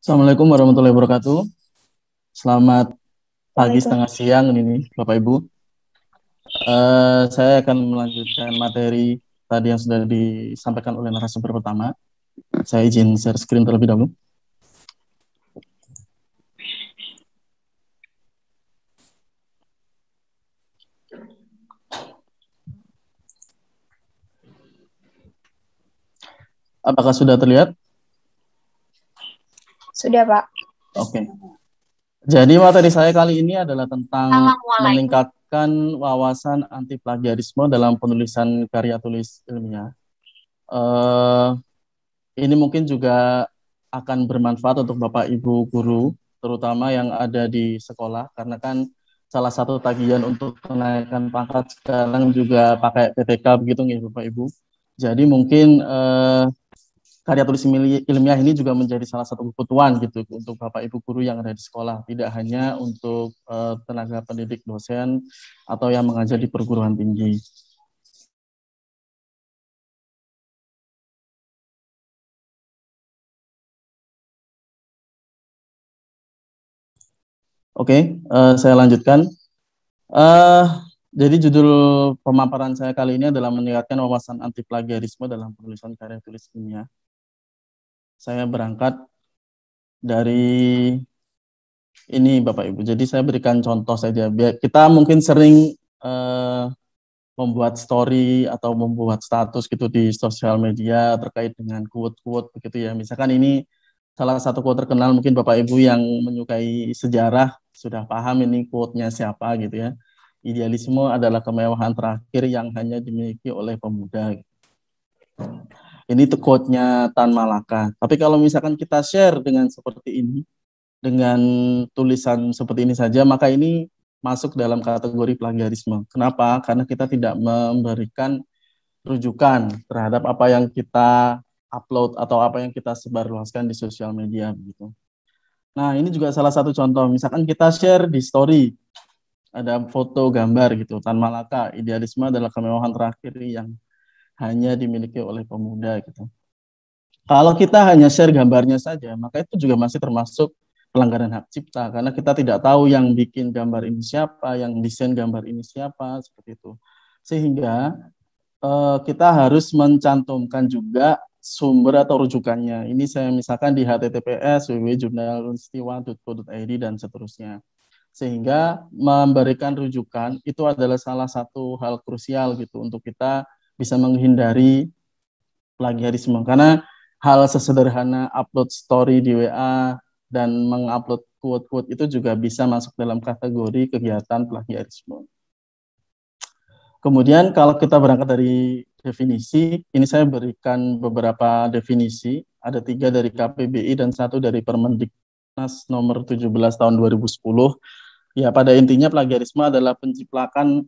Assalamualaikum warahmatullahi wabarakatuh. Selamat pagi setengah Waalaikumsalam. siang ini, Bapak Ibu. Saya akan melanjutkan materi tadi yang sudah disampaikan oleh narasumber pertama. Saya izin share screen terlebih dahulu. Apakah sudah terlihat? Sudah, Pak. Oke. Jadi materi saya kali ini adalah tentang Assalamualaikum. meningkatkan wawasan anti plagiarisme dalam penulisan karya tulis ilmiah. Eh, ini mungkin juga akan bermanfaat untuk Bapak Ibu guru, terutama yang ada di sekolah, karena kan salah satu tagihan untuk menaikkan pangkat sekarang juga pakai PTK begitu nih Bapak Ibu. Jadi mungkin karya tulis ilmiah ini juga menjadi salah satu kebutuhan gitu untuk Bapak Ibu guru yang ada di sekolah, tidak hanya untuk tenaga pendidik dosen atau yang mengajar di perguruan tinggi. Oke, saya lanjutkan. Eh, jadi judul pemaparan saya kali ini adalah meningkatkan wawasan anti plagiarisme dalam penulisan karya tulis ilmiah. Saya berangkat dari ini Bapak Ibu. Jadi saya berikan contoh saja. Biar kita mungkin sering membuat story atau membuat status gitu di sosial media terkait dengan quote-quote begitu ya. Misalkan ini salah satu quote terkenal, mungkin Bapak Ibu yang menyukai sejarah sudah paham ini quote-nya siapa gitu ya. Idealisme adalah kemewahan terakhir yang hanya dimiliki oleh pemuda. Ini tuh quote-nya Tan Malaka. Tapi kalau misalkan kita share dengan seperti ini, dengan tulisan seperti ini saja, maka ini masuk dalam kategori plagiarisme. Kenapa? Karena kita tidak memberikan rujukan terhadap apa yang kita upload atau apa yang kita sebarluaskan di sosial media begitu. Nah, ini juga salah satu contoh. Misalkan kita share di story, ada foto gambar gitu, Tan Malaka, idealisme adalah kemewahan terakhir yang hanya dimiliki oleh pemuda gitu. Kalau kita hanya share gambarnya saja, maka itu juga masih termasuk pelanggaran hak cipta karena kita tidak tahu yang bikin gambar ini siapa, yang desain gambar ini siapa, seperti itu. Sehingga kita harus mencantumkan juga sumber atau rujukannya. Ini saya misalkan di https www.jurnalunistiwa.co.id dan seterusnya. Sehingga memberikan rujukan itu adalah salah satu hal krusial gitu untuk kita bisa menghindari plagiarisme. Karena hal sesederhana upload story di WA dan mengupload quote-quote itu juga bisa masuk dalam kategori kegiatan plagiarisme. Kemudian kalau kita berangkat dari definisi, ini saya berikan beberapa definisi, ada 3 dari KPBI dan 1 dari Permendiknas nomor 17 tahun 2010. Ya, pada intinya plagiarisme adalah penciplakan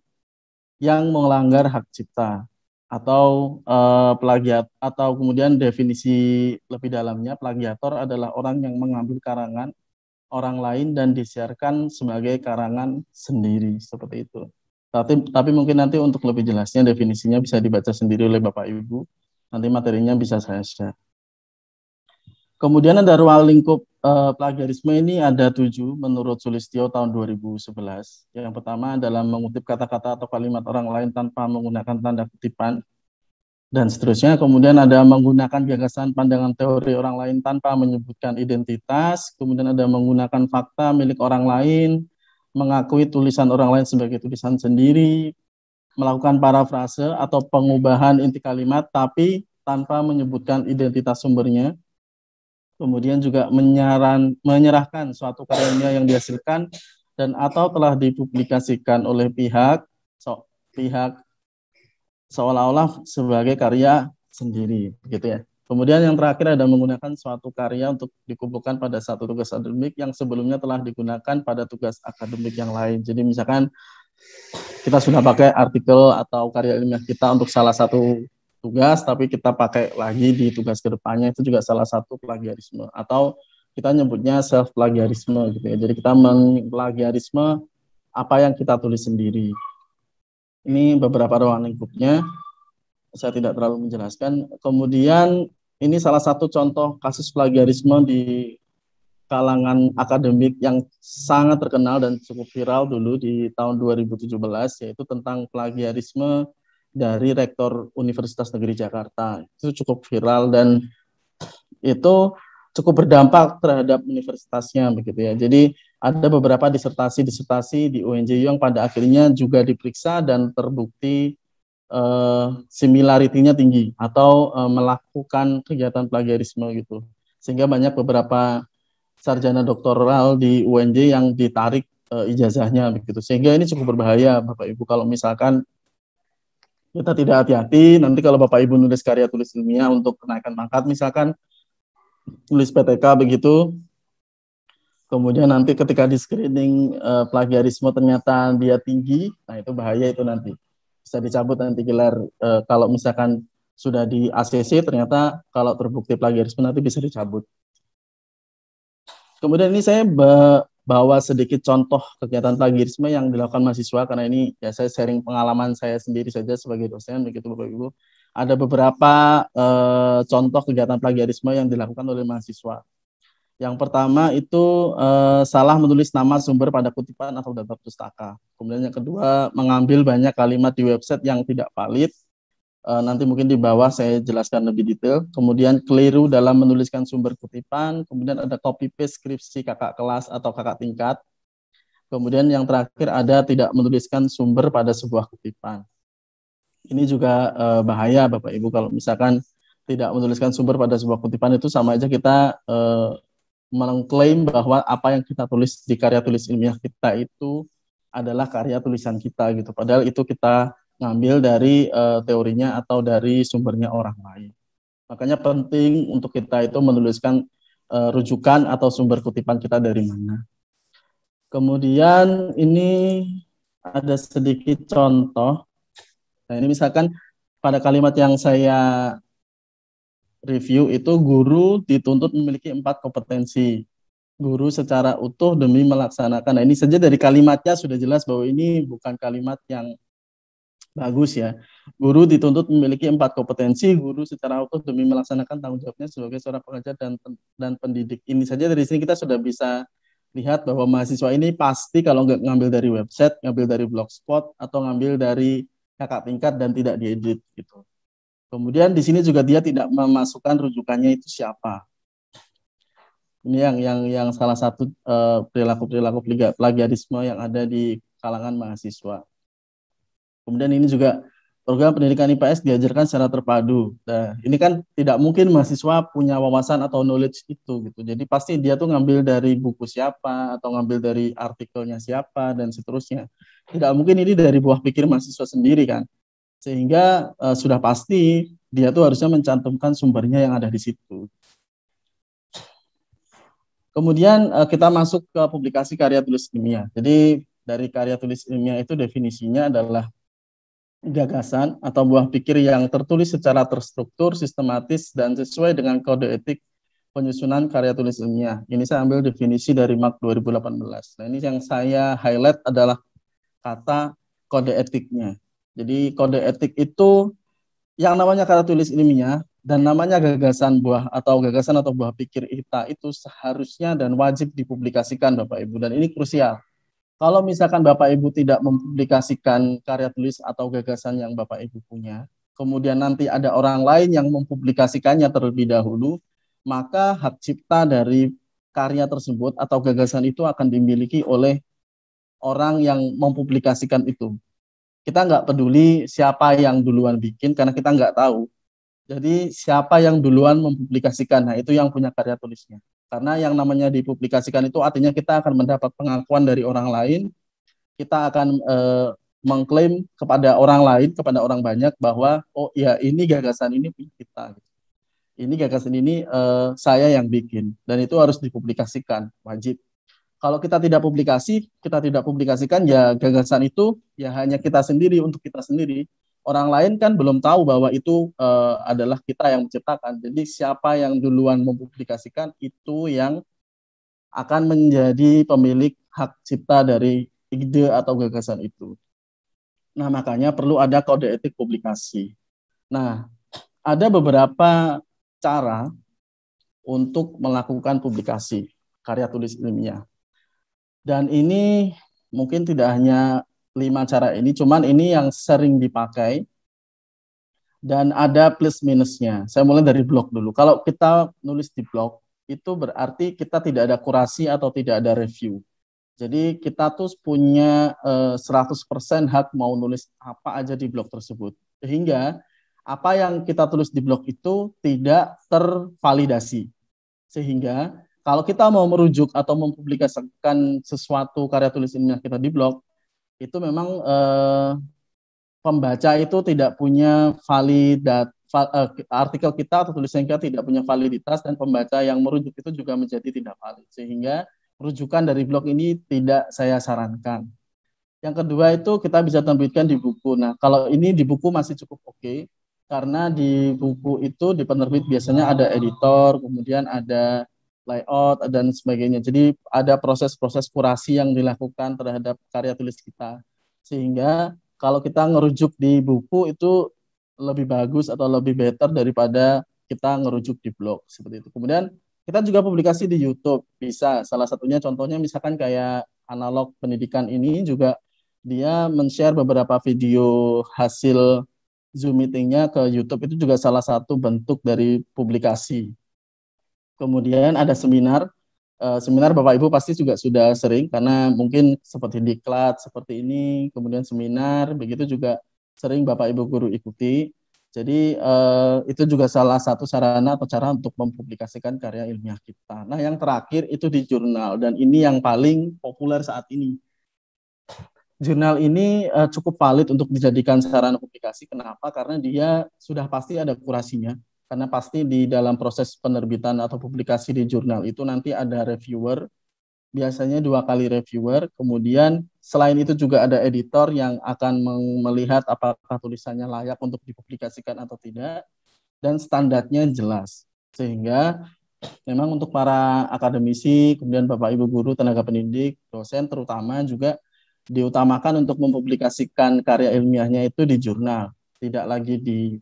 yang melanggar hak cipta atau plagiat, atau kemudian definisi lebih dalamnya, plagiator adalah orang yang mengambil karangan orang lain dan disiarkan sebagai karangan sendiri, seperti itu. Tapi mungkin nanti untuk lebih jelasnya definisinya bisa dibaca sendiri oleh Bapak Ibu. Nanti materinya bisa saya share. Kemudian ada ruang lingkup plagiarisme ini ada 7 menurut Sulistyo tahun 2011. Yang pertama adalah mengutip kata-kata atau kalimat orang lain tanpa menggunakan tanda kutipan dan seterusnya. Kemudian ada menggunakan gagasan, pandangan, teori orang lain tanpa menyebutkan identitas. Kemudian ada menggunakan fakta milik orang lain, mengakui tulisan orang lain sebagai tulisan sendiri, melakukan parafrase atau pengubahan inti kalimat tapi tanpa menyebutkan identitas sumbernya. Kemudian juga menyerahkan suatu karyanya yang dihasilkan dan atau telah dipublikasikan oleh pihak seolah-olah sebagai karya sendiri, gitu ya. Kemudian yang terakhir ada menggunakan suatu karya untuk dikumpulkan pada satu tugas akademik yang sebelumnya telah digunakan pada tugas akademik yang lain. Jadi misalkan kita sudah pakai artikel atau karya ilmiah kita untuk salah satu tugas, tapi kita pakai lagi di tugas kedepannya, itu juga salah satu plagiarisme. Atau kita nyebutnya self plagiarisme gitu ya. Jadi kita mengplagiarisme apa yang kita tulis sendiri. Ini beberapa ruang lingkupnya. Saya tidak terlalu menjelaskan. Kemudian ini salah satu contoh kasus plagiarisme di kalangan akademik yang sangat terkenal dan cukup viral dulu di tahun 2017, yaitu tentang plagiarisme dari Rektor Universitas Negeri Jakarta. Itu cukup viral dan itu cukup berdampak terhadap universitasnya begitu ya. Jadi ada beberapa disertasi-disertasi di UNJU yang pada akhirnya juga diperiksa dan terbukti similarity-nya tinggi atau melakukan kegiatan plagiarisme gitu. Sehingga banyak beberapa sarjana doktoral di UNJ yang ditarik ijazahnya begitu. Sehingga ini cukup berbahaya Bapak Ibu kalau misalkan kita tidak hati-hati, nanti kalau Bapak Ibu nulis karya tulis ilmiah untuk kenaikan pangkat misalkan tulis PTK begitu, kemudian nanti ketika di screening plagiarisme ternyata dia tinggi, nah itu bahaya itu nanti. Bisa dicabut nanti gelar kalau misalkan sudah di ACC ternyata kalau terbukti plagiarisme nanti bisa dicabut. Kemudian ini saya bawa sedikit contoh kegiatan plagiarisme yang dilakukan mahasiswa karena ini ya saya sharing pengalaman saya sendiri saja sebagai dosen begitu Bapak Ibu. Ada beberapa contoh kegiatan plagiarisme yang dilakukan oleh mahasiswa. Yang pertama itu salah menulis nama sumber pada kutipan atau daftar pustaka. Kemudian yang kedua mengambil banyak kalimat di website yang tidak valid. Nanti mungkin di bawah saya jelaskan lebih detail. Kemudian keliru dalam menuliskan sumber kutipan. Kemudian ada copy paste skripsi kakak kelas atau kakak tingkat. Kemudian yang terakhir ada tidak menuliskan sumber pada sebuah kutipan. Ini juga bahaya Bapak Ibu kalau misalkan tidak menuliskan sumber pada sebuah kutipan itu sama aja kita mengklaim bahwa apa yang kita tulis di karya tulis ilmiah kita itu adalah karya tulisan kita gitu. Padahal itu kita ngambil dari teorinya atau dari sumbernya orang lain. Makanya penting untuk kita itu menuliskan rujukan atau sumber kutipan kita dari mana. Kemudian ini ada sedikit contoh. Nah ini misalkan pada kalimat yang saya review itu guru dituntut memiliki 4 kompetensi. Guru secara utuh demi melaksanakan. Nah ini saja dari kalimatnya sudah jelas bahwa ini bukan kalimat yang bagus ya. Guru dituntut memiliki 4 kompetensi, guru secara utuh demi melaksanakan tanggung jawabnya sebagai seorang pengajar dan pendidik. Ini saja dari sini kita sudah bisa lihat bahwa mahasiswa ini pasti kalau nggak ngambil dari website, ngambil dari blogspot, atau ngambil dari kakak tingkat dan tidak diedit gitu. Kemudian di sini juga dia tidak memasukkan rujukannya itu siapa. Ini yang salah satu perilaku-perilaku plagiarisme yang ada di kalangan mahasiswa. Kemudian ini juga program pendidikan IPS diajarkan secara terpadu. Nah, ini kan tidak mungkin mahasiswa punya wawasan atau knowledge itu gitu. Jadi pasti dia tuh ngambil dari buku siapa atau ngambil dari artikelnya siapa dan seterusnya. Tidak mungkin ini dari buah pikir mahasiswa sendiri kan. Sehingga sudah pasti dia tuh harusnya mencantumkan sumbernya yang ada di situ. Kemudian kita masuk ke publikasi karya tulis ilmiah. Jadi dari karya tulis ilmiah itu definisinya adalah gagasan atau buah pikir yang tertulis secara terstruktur, sistematis, dan sesuai dengan kode etik penyusunan karya tulis ilmiah. Ini saya ambil definisi dari MAK 2018. Nah, ini yang saya highlight adalah kata kode etiknya. Jadi kode etik itu yang namanya karya tulis ilmiah dan namanya gagasan atau buah pikir kita itu seharusnya dan wajib dipublikasikan Bapak Ibu, dan ini krusial. Kalau misalkan Bapak Ibu tidak mempublikasikan karya tulis atau gagasan yang Bapak Ibu punya, kemudian nanti ada orang lain yang mempublikasikannya terlebih dahulu, maka hak cipta dari karya tersebut atau gagasan itu akan dimiliki oleh orang yang mempublikasikan itu. Kita nggak peduli siapa yang duluan bikin karena kita nggak tahu. Jadi siapa yang duluan mempublikasikan, nah itu yang punya karya tulisnya. Karena yang namanya dipublikasikan itu artinya kita akan mendapat pengakuan dari orang lain, kita akan mengklaim kepada orang lain, kepada orang banyak bahwa oh ya ini gagasan ini punya kita. Ini gagasan ini saya yang bikin dan itu harus dipublikasikan, wajib. Kalau kita tidak publikasikan ya gagasan itu ya hanya kita sendiri untuk kita sendiri. Orang lain kan belum tahu bahwa itu adalah kita yang menciptakan. Jadi siapa yang duluan mempublikasikan itu yang akan menjadi pemilik hak cipta dari ide atau gagasan itu. Nah, makanya perlu ada kode etik publikasi. Nah, ada beberapa cara untuk melakukan publikasi. karya tulis ilmiah. Dan ini mungkin tidak hanya 5 cara ini, cuman ini yang sering dipakai dan ada plus minusnya. Saya mulai dari blog dulu. Kalau kita nulis di blog, itu berarti kita tidak ada kurasi atau tidak ada review. Jadi kita tuh punya 100% hak mau nulis apa aja di blog tersebut. Sehingga apa yang kita tulis di blog itu tidak tervalidasi. Sehingga kalau kita mau merujuk atau mempublikasikan sesuatu karya tulis ilmiah kita di blog, itu memang pembaca itu tidak punya artikel kita atau tulisan kita tidak punya validitas, dan pembaca yang merujuk itu juga menjadi tidak valid, sehingga rujukan dari blog ini tidak saya sarankan. Yang kedua itu kita bisa terbitkan di buku. Nah, kalau ini di buku masih cukup oke, karena di buku itu di penerbit biasanya ada editor, kemudian ada layout dan sebagainya. Jadi ada proses-proses kurasi yang dilakukan terhadap karya tulis kita. Sehingga kalau kita ngerujuk di buku itu lebih bagus atau lebih better daripada kita ngerujuk di blog seperti itu. Kemudian kita juga publikasi di YouTube bisa. Salah satunya contohnya misalkan kayak Analog Pendidikan ini juga dia men-share beberapa video hasil Zoom meeting-nya ke YouTube, itu juga salah satu bentuk dari publikasi. Kemudian ada seminar. Seminar Bapak Ibu pasti juga sudah sering, karena mungkin seperti diklat seperti ini, kemudian seminar, begitu juga sering Bapak Ibu guru ikuti. Jadi itu juga salah satu sarana atau cara untuk mempublikasikan karya ilmiah kita. Nah, yang terakhir itu di jurnal, dan ini yang paling populer saat ini. Jurnal ini cukup valid untuk dijadikan sarana publikasi. Kenapa? Karena dia sudah pasti ada kurasinya. Karena pasti di dalam proses penerbitan atau publikasi di jurnal itu nanti ada reviewer, biasanya 2 kali reviewer. Kemudian selain itu juga ada editor yang akan melihat apakah tulisannya layak untuk dipublikasikan atau tidak, dan standarnya jelas. Sehingga memang untuk para akademisi, kemudian Bapak Ibu guru, tenaga pendidik, dosen terutama juga diutamakan untuk mempublikasikan karya ilmiahnya itu di jurnal, tidak lagi di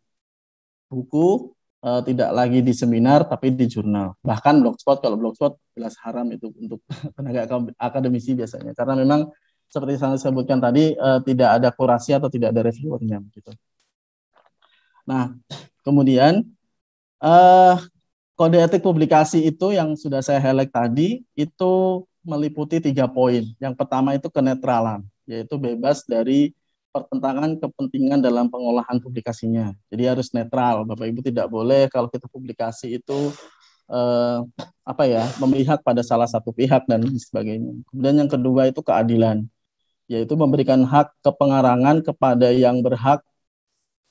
buku, tidak lagi di seminar, tapi di jurnal. Bahkan blogspot, kalau blogspot jelas haram itu untuk tenaga akademisi biasanya, karena memang seperti saya sebutkan tadi, tidak ada kurasi atau tidak ada reviewernya gitu. Nah, kemudian kode etik publikasi itu yang sudah saya highlight tadi itu meliputi 3 poin. Yang pertama itu kenetralan, yaitu bebas dari pertentangan kepentingan dalam pengolahan publikasinya. Jadi harus netral. Bapak Ibu tidak boleh kalau kita publikasi itu memihak pada salah satu pihak dan sebagainya. Kemudian yang kedua itu keadilan, yaitu memberikan hak kepengarangan kepada yang berhak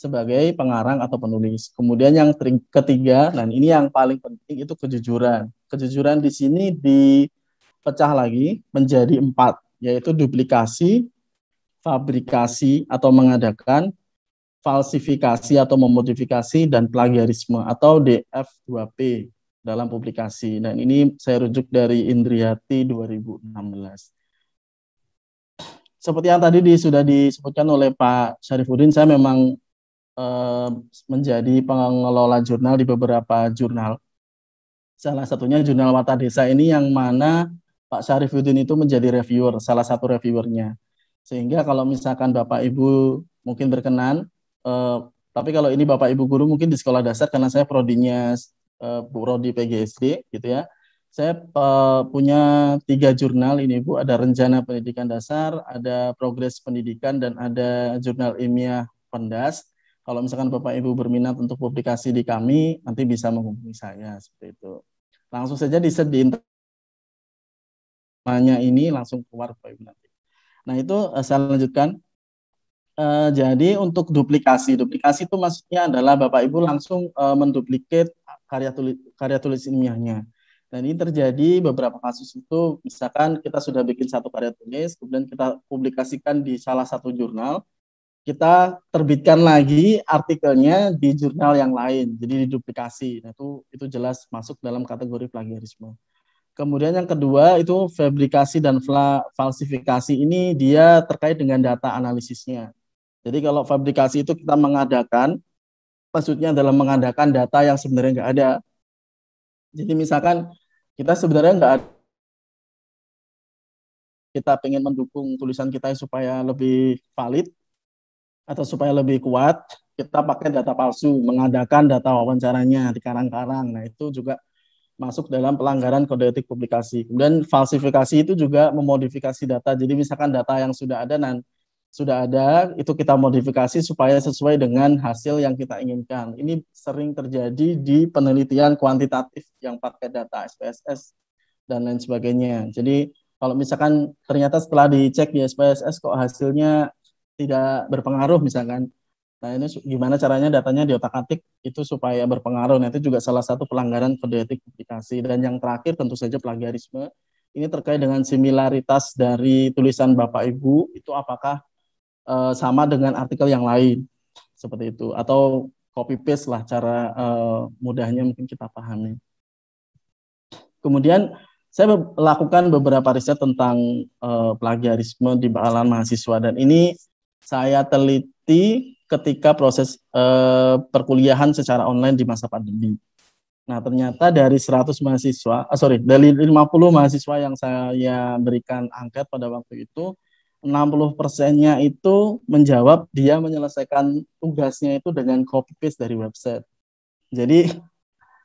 sebagai pengarang atau penulis. Kemudian yang ketiga, dan ini yang paling penting, itu kejujuran. Kejujuran di sini dipecah lagi menjadi 4, yaitu duplikasi, fabrikasi atau mengadakan, falsifikasi atau memodifikasi, dan plagiarisme atau DF2P dalam publikasi. Dan ini saya rujuk dari Indriati 2016. Seperti yang tadi sudah disebutkan oleh Pak Syarifuddin, saya memang menjadi pengelola jurnal di beberapa jurnal. Salah satunya jurnal Wata Desa ini, yang mana Pak Syarifuddin itu menjadi reviewer, salah satu reviewernya. Sehingga kalau misalkan Bapak Ibu mungkin berkenan, tapi kalau ini Bapak Ibu guru mungkin di sekolah dasar, karena saya prodinya prodi PGSD gitu ya. Saya punya 3 jurnal ini Bu, ada Rencana Pendidikan Dasar, ada Progres Pendidikan, dan ada Jurnal Ilmiah Pendas. Kalau misalkan Bapak Ibu berminat untuk publikasi di kami, nanti bisa menghubungi saya seperti itu. Langsung saja di namanya ini langsung keluar Bapak Ibu nanti. Nah, itu saya lanjutkan. Jadi untuk duplikasi itu maksudnya adalah Bapak Ibu langsung menduplikat karya tulis ilmiahnya. Dan ini terjadi beberapa kasus itu, misalkan kita sudah bikin satu karya tulis, kemudian kita publikasikan di salah satu jurnal, kita terbitkan lagi artikelnya di jurnal yang lain, jadi diduplikasi. Nah, itu jelas masuk dalam kategori plagiarisme. Kemudian yang kedua itu fabrikasi dan falsifikasi, ini dia terkait dengan data analisisnya. Jadi kalau fabrikasi itu kita mengadakan, maksudnya adalah mengadakan data yang sebenarnya nggak ada. Jadi misalkan kita sebenarnya nggak ada kita ingin mendukung tulisan kita supaya lebih valid atau supaya lebih kuat, kita pakai data palsu, mengadakan data wawancaranya di karang-karang. Nah, itu juga masuk dalam pelanggaran kode etik publikasi. Kemudian falsifikasi itu juga memodifikasi data. Jadi misalkan data yang sudah ada itu kita modifikasi supaya sesuai dengan hasil yang kita inginkan. Ini sering terjadi di penelitian kuantitatif yang pakai data SPSS dan lain sebagainya. Jadi kalau misalkan ternyata setelah dicek di SPSS kok hasilnya tidak berpengaruh misalkan, nah ini gimana caranya datanya diotak-atik itu supaya berpengaruh. Nah itu juga salah satu pelanggaran kode etik publikasi. Dan yang terakhir tentu saja plagiarisme. Ini terkait dengan similaritas dari tulisan Bapak Ibu itu apakah sama dengan artikel yang lain seperti itu atau copy paste lah cara mudahnya mungkin kita pahami. Kemudian saya melakukan beberapa riset tentang plagiarisme di kalangan mahasiswa dan ini saya teliti ketika proses perkuliahan secara online di masa pandemi. Nah, ternyata dari 100 mahasiswa, dari 50 mahasiswa yang saya berikan angket pada waktu itu, 60%-nya itu menjawab dia menyelesaikan tugasnya itu dengan copy paste dari website. Jadi,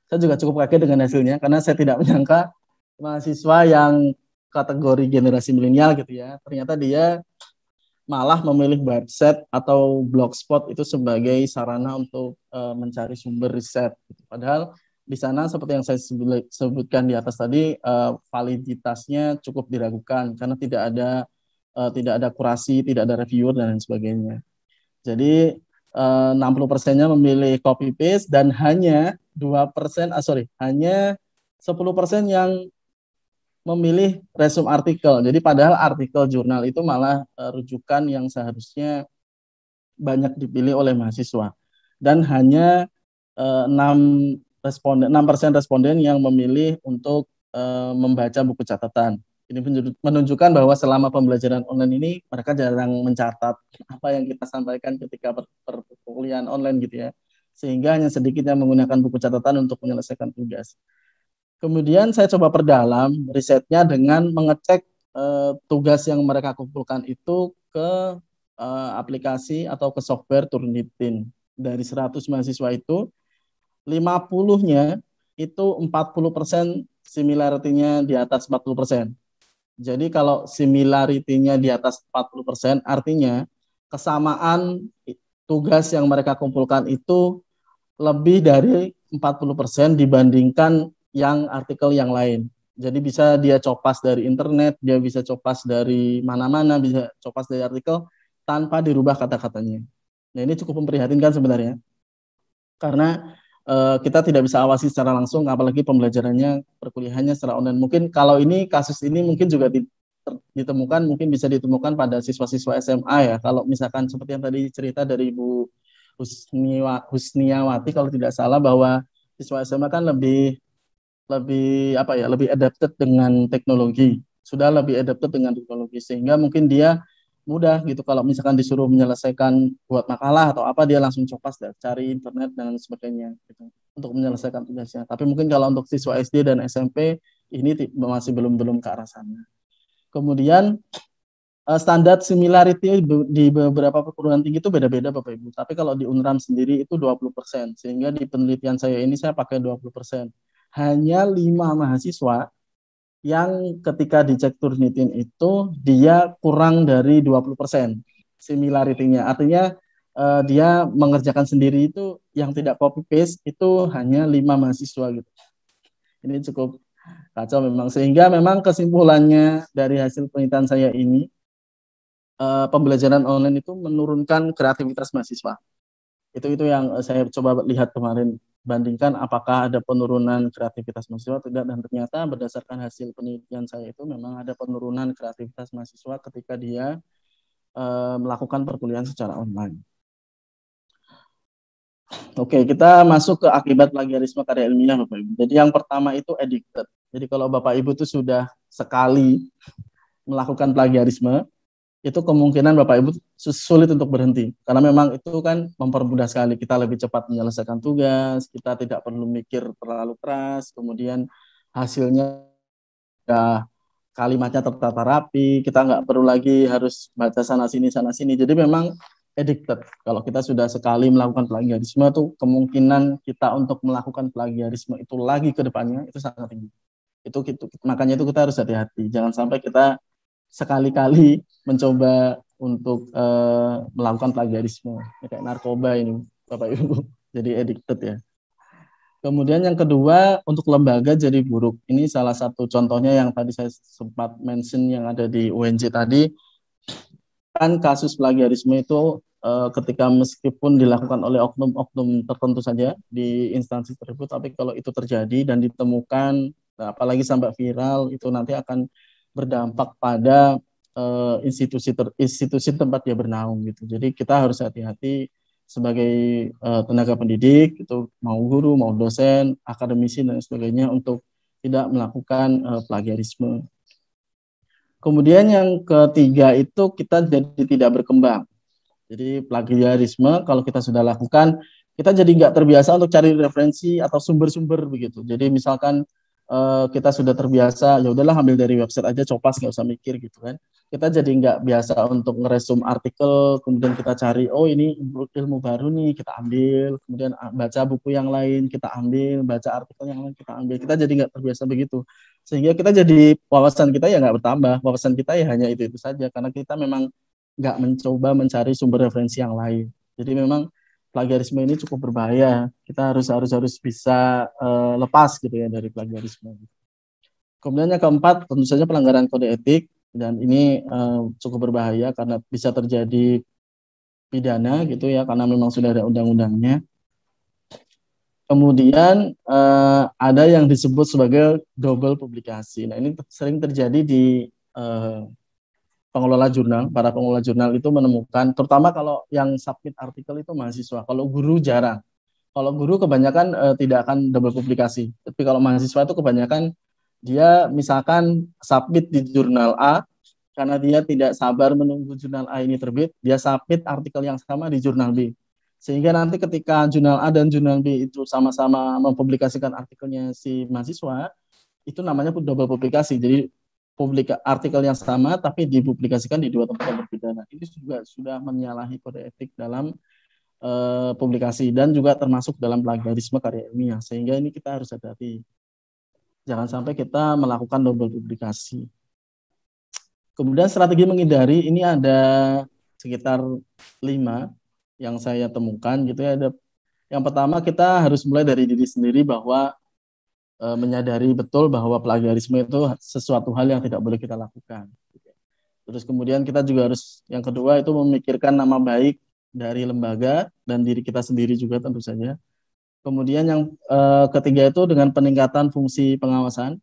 saya juga cukup kaget dengan hasilnya karena saya tidak menyangka mahasiswa yang kategori generasi milenial gitu ya, ternyata dia malah memilih website atau blogspot itu sebagai sarana untuk mencari sumber riset. Padahal di sana seperti yang saya sebutkan di atas tadi, validitasnya cukup diragukan karena tidak ada kurasi, tidak ada reviewer dan lain sebagainya. Jadi 60%-nya memilih copy paste dan hanya 10% yang memilih resume artikel. Jadi padahal artikel jurnal itu malah rujukan yang seharusnya banyak dipilih oleh mahasiswa. Dan hanya 6% responden yang memilih untuk membaca buku catatan. Ini menunjukkan bahwa selama pembelajaran online ini mereka jarang mencatat apa yang kita sampaikan ketika perkuliahan online gitu ya. Sehingga hanya sedikit yang menggunakan buku catatan untuk menyelesaikan tugas. Kemudian saya coba perdalam risetnya dengan mengecek tugas yang mereka kumpulkan itu ke aplikasi atau ke software Turnitin. Dari 100 mahasiswa itu, 50-nya itu 40% similarity-nya di atas 40%. Jadi kalau similarity-nya di atas 40%, artinya kesamaan tugas yang mereka kumpulkan itu lebih dari 40% dibandingkan yang artikel yang lain. Jadi bisa dia copas dari internet, dia bisa copas dari mana-mana, bisa copas dari artikel tanpa dirubah kata-katanya. Nah ini cukup memprihatinkan sebenarnya, karena kita tidak bisa awasi secara langsung, apalagi pembelajarannya, perkuliahannya secara online. Mungkin kalau kasus ini mungkin juga ditemukan, mungkin bisa ditemukan pada siswa-siswa SMA ya. Kalau misalkan seperti yang tadi cerita dari Ibu Husniawati kalau tidak salah, bahwa siswa SMA kan lebih adapted dengan teknologi, sudah lebih adapted dengan teknologi, sehingga mungkin dia mudah gitu kalau misalkan disuruh menyelesaikan buat makalah atau apa, dia langsung copas deh, cari internet dan sebagainya gitu, untuk menyelesaikan tugasnya. Tapi mungkin kalau untuk siswa SD dan SMP ini masih belum ke arah sana. Kemudian standar similarity di beberapa perguruan tinggi itu beda-beda Bapak Ibu. Tapi kalau di UNRAM sendiri itu 20%. Sehingga di penelitian saya ini saya pakai 20%. Hanya 5 mahasiswa yang ketika dicek Turnitin itu dia kurang dari 20% similarity-nya. Artinya dia mengerjakan sendiri itu yang tidak copy paste itu hanya 5 mahasiswa gitu. Ini cukup kacau memang. Sehingga memang kesimpulannya dari hasil penelitian saya ini, pembelajaran online itu menurunkan kreativitas mahasiswa. Itu yang saya coba lihat kemarin, bandingkan apakah ada penurunan kreativitas mahasiswa atau tidak, dan ternyata berdasarkan hasil penelitian saya itu memang ada penurunan kreativitas mahasiswa ketika dia melakukan perkuliahan secara online. Oke, kita masuk ke akibat plagiarisme karya ilmiah Bapak Ibu. Jadi yang pertama itu addicted. Jadi kalau Bapak Ibu itu sudah sekali melakukan plagiarisme, itu kemungkinan Bapak Ibu sulit untuk berhenti. Karena memang itu kan mempermudah sekali. Kita lebih cepat menyelesaikan tugas, kita tidak perlu mikir terlalu keras, kemudian hasilnya ya kalimatnya tertata rapi, kita nggak perlu lagi harus baca sana sini sana sini. Jadi memang addicted. Kalau kita sudah sekali melakukan plagiarisme itu kemungkinan kita untuk melakukan plagiarisme itu lagi ke depannya itu sangat tinggi. Itu makanya itu kita harus hati-hati. Jangan sampai kita sekali-kali mencoba untuk melakukan plagiarisme. Kayak narkoba ini, Bapak Ibu. Jadi addicted ya. Kemudian yang kedua, untuk lembaga jadi buruk. Ini salah satu contohnya yang tadi saya sempat mention yang ada di UNJ tadi. Kan kasus plagiarisme itu ketika meskipun dilakukan oleh oknum-oknum tertentu saja di instansi tersebut, tapi kalau itu terjadi dan ditemukan, nah, apalagi sampai viral, itu nanti akan berdampak pada institusi tempat dia bernaung gitu. Jadi kita harus hati-hati sebagai tenaga pendidik, itu mau guru, mau dosen, akademisi dan sebagainya untuk tidak melakukan plagiarisme. Kemudian yang ketiga itu kita jadi tidak berkembang. Jadi plagiarisme kalau kita sudah lakukan, kita jadi nggak terbiasa untuk cari referensi atau sumber-sumber begitu. Jadi misalkan kita sudah terbiasa, ya udahlah ambil dari website aja, copas nggak usah mikir gitu kan. Kita jadi nggak biasa untuk ngeresum artikel, kemudian kita cari, oh ini ilmu baru nih, kita ambil, kemudian baca buku yang lain, kita ambil, baca artikel yang lain, kita ambil. Kita jadi nggak terbiasa begitu. Sehingga kita jadi, wawasan kita ya nggak bertambah, wawasan kita ya hanya itu-itu saja, karena kita memang nggak mencoba mencari sumber referensi yang lain. Jadi memang plagiarisme ini cukup berbahaya. Kita harus bisa lepas gitu ya dari plagiarisme. Kemudian yang keempat, tentu saja pelanggaran kode etik, dan ini cukup berbahaya karena bisa terjadi pidana gitu ya, karena memang sudah ada undang-undangnya. Kemudian ada yang disebut sebagai double publikasi. Nah ini sering terjadi di pengelola jurnal. Para pengelola jurnal itu menemukan, terutama kalau yang submit artikel itu mahasiswa. Kalau guru jarang. Kalau guru kebanyakan tidak akan double publikasi. Tapi kalau mahasiswa itu kebanyakan dia misalkan submit di jurnal A, karena dia tidak sabar menunggu jurnal A ini terbit, dia submit artikel yang sama di jurnal B. Sehingga nanti ketika jurnal A dan jurnal B itu sama-sama mempublikasikan artikelnya si mahasiswa, itu namanya double publikasi. Jadi artikel yang sama tapi dipublikasikan di dua tempat yang berbeda. Nah, ini juga sudah menyalahi kode etik dalam publikasi dan juga termasuk dalam plagiarisme karya ilmiah. Sehingga ini kita harus hati-hati. Jangan sampai kita melakukan double publikasi. Kemudian strategi menghindari ini ada sekitar 5 yang saya temukan gitu ya. Yang pertama kita harus mulai dari diri sendiri bahwa menyadari betul bahwa plagiarisme itu sesuatu hal yang tidak boleh kita lakukan. Terus kemudian kita juga harus, yang kedua itu memikirkan nama baik dari lembaga dan diri kita sendiri juga tentu saja. Kemudian yang ketiga itu dengan peningkatan fungsi pengawasan.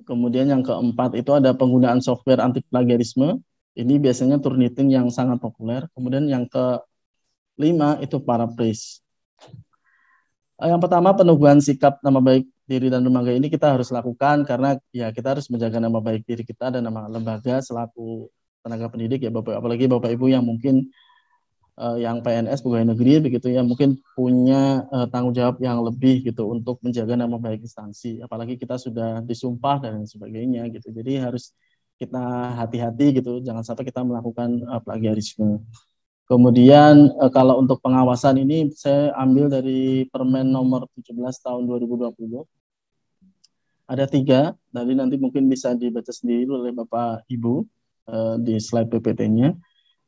Kemudian yang keempat itu ada penggunaan software anti plagiarisme. Ini biasanya Turnitin yang sangat populer. Kemudian yang kelima itu paraphrase. Yang pertama, peneguhan sikap nama baik diri dan lembaga ini kita harus lakukan karena ya kita harus menjaga nama baik diri kita dan nama lembaga selaku tenaga pendidik ya Bapak, apalagi Bapak Ibu yang mungkin yang PNS pegawai negeri begitu ya, mungkin punya tanggung jawab yang lebih gitu untuk menjaga nama baik instansi, apalagi kita sudah disumpah dan sebagainya gitu. Jadi harus kita hati-hati gitu, jangan sampai kita melakukan plagiarisme. Kemudian kalau untuk pengawasan ini saya ambil dari Permen nomor 17 tahun 2020. Ada 3, tadi nanti mungkin bisa dibaca sendiri oleh Bapak Ibu di slide PPT-nya.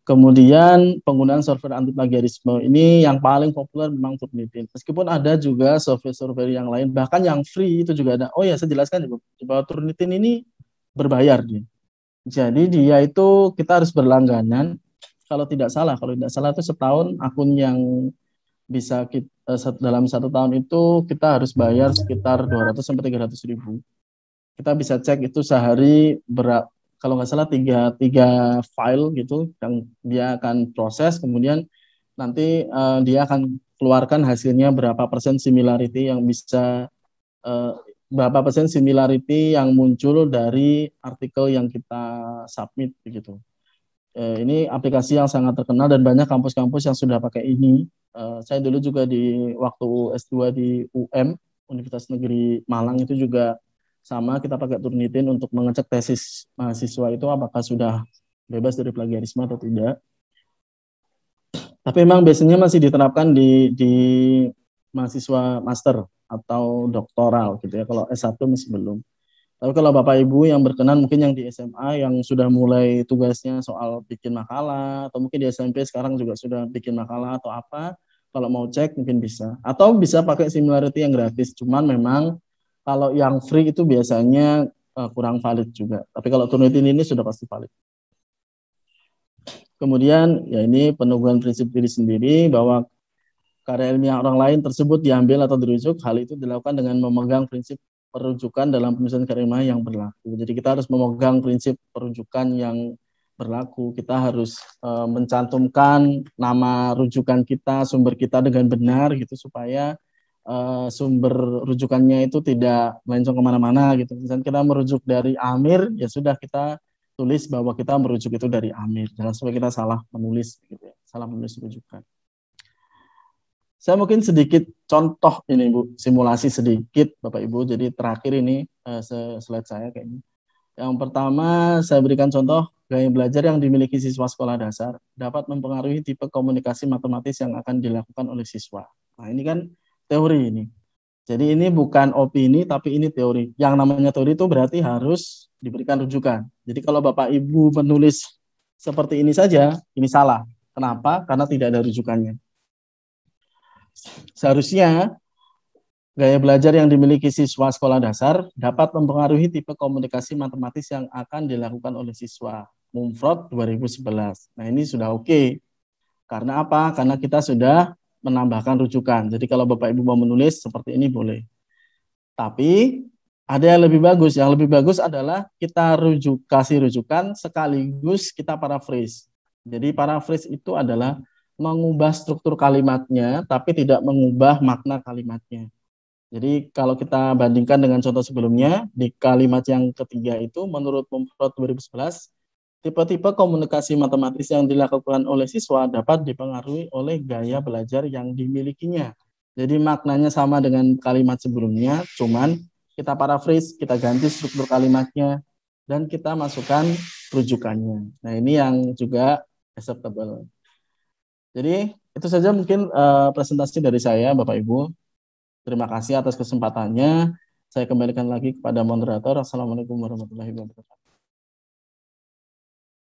Kemudian penggunaan software anti plagiarisme ini yang paling populer memang Turnitin. Meskipun ada juga software yang lain, bahkan yang free itu juga ada. Oh ya, saya jelaskan juga bahwa Turnitin ini berbayar dia. Jadi dia itu kita harus berlangganan. Kalau tidak salah itu setahun akun yang bisa kita, dalam 1 tahun itu kita harus bayar sekitar 200 sampai 300 ribu. Kita bisa cek itu sehari kalau nggak salah tiga file gitu yang dia akan proses, kemudian nanti dia akan keluarkan hasilnya berapa persen similarity yang bisa berapa persen similarity yang muncul dari artikel yang kita submit begitu. Ini aplikasi yang sangat terkenal dan banyak kampus-kampus yang sudah pakai ini. Saya dulu juga di waktu S2 di UM, Universitas Negeri Malang itu juga sama kita pakai Turnitin untuk mengecek tesis mahasiswa itu apakah sudah bebas dari plagiarisme atau tidak. Tapi memang biasanya masih diterapkan di mahasiswa master atau doktoral gitu ya. Kalau S1 masih belum. Tapi kalau Bapak Ibu yang berkenan mungkin yang di SMA yang sudah mulai tugasnya soal bikin makalah atau mungkin di SMP sekarang juga sudah bikin makalah atau apa, kalau mau cek mungkin bisa. Atau bisa pakai Similarity yang gratis. Cuman memang kalau yang free itu biasanya kurang valid juga. Tapi kalau Turnitin ini sudah pasti valid. Kemudian ya ini peneguhan prinsip diri sendiri bahwa karya ilmiah orang lain tersebut diambil atau dirujuk, hal itu dilakukan dengan memegang prinsip perujukan dalam penulisan karya ilmiah yang berlaku. Jadi kita harus memegang prinsip perujukan yang berlaku. Kita harus mencantumkan nama rujukan kita, sumber kita dengan benar gitu supaya sumber rujukannya itu tidak melencong kemana-mana gitu. Misalnya kita merujuk dari Amir, ya sudah kita tulis bahwa kita merujuk itu dari Amir. Jangan sampai kita salah menulis, gitu ya. Salah menulis rujukan. Saya mungkin sedikit contoh ini Bu, simulasi sedikit Bapak Ibu. Jadi terakhir ini slide saya kayaknya. Yang pertama saya berikan contoh gaya belajar yang dimiliki siswa sekolah dasar dapat mempengaruhi tipe komunikasi matematis yang akan dilakukan oleh siswa. Nah ini kan teori ini. Jadi ini bukan opini tapi ini teori. Yang namanya teori itu berarti harus diberikan rujukan. Jadi kalau Bapak Ibu menulis seperti ini saja, ini salah. Kenapa? Karena tidak ada rujukannya. Seharusnya gaya belajar yang dimiliki siswa sekolah dasar dapat mempengaruhi tipe komunikasi matematis yang akan dilakukan oleh siswa. Mumfrod 2011. Nah ini sudah oke. Karena apa? Karena kita sudah menambahkan rujukan. Jadi kalau Bapak Ibu mau menulis seperti ini boleh. Tapi ada yang lebih bagus. Yang lebih bagus adalah kita kasih rujukan sekaligus kita paraphrase. Jadi paraphrase itu adalah mengubah struktur kalimatnya tapi tidak mengubah makna kalimatnya. Jadi kalau kita bandingkan dengan contoh sebelumnya, di kalimat yang ketiga itu menurut Mumfrod 2011, tipe-tipe komunikasi matematis yang dilakukan oleh siswa dapat dipengaruhi oleh gaya belajar yang dimilikinya. Jadi maknanya sama dengan kalimat sebelumnya, cuman kita paraphrase, kita ganti struktur kalimatnya, dan kita masukkan rujukannya. Nah ini yang juga acceptable. Jadi itu saja mungkin presentasi dari saya Bapak Ibu. Terima kasih atas kesempatannya. Saya kembalikan lagi kepada moderator. Assalamualaikum warahmatullahi wabarakatuh.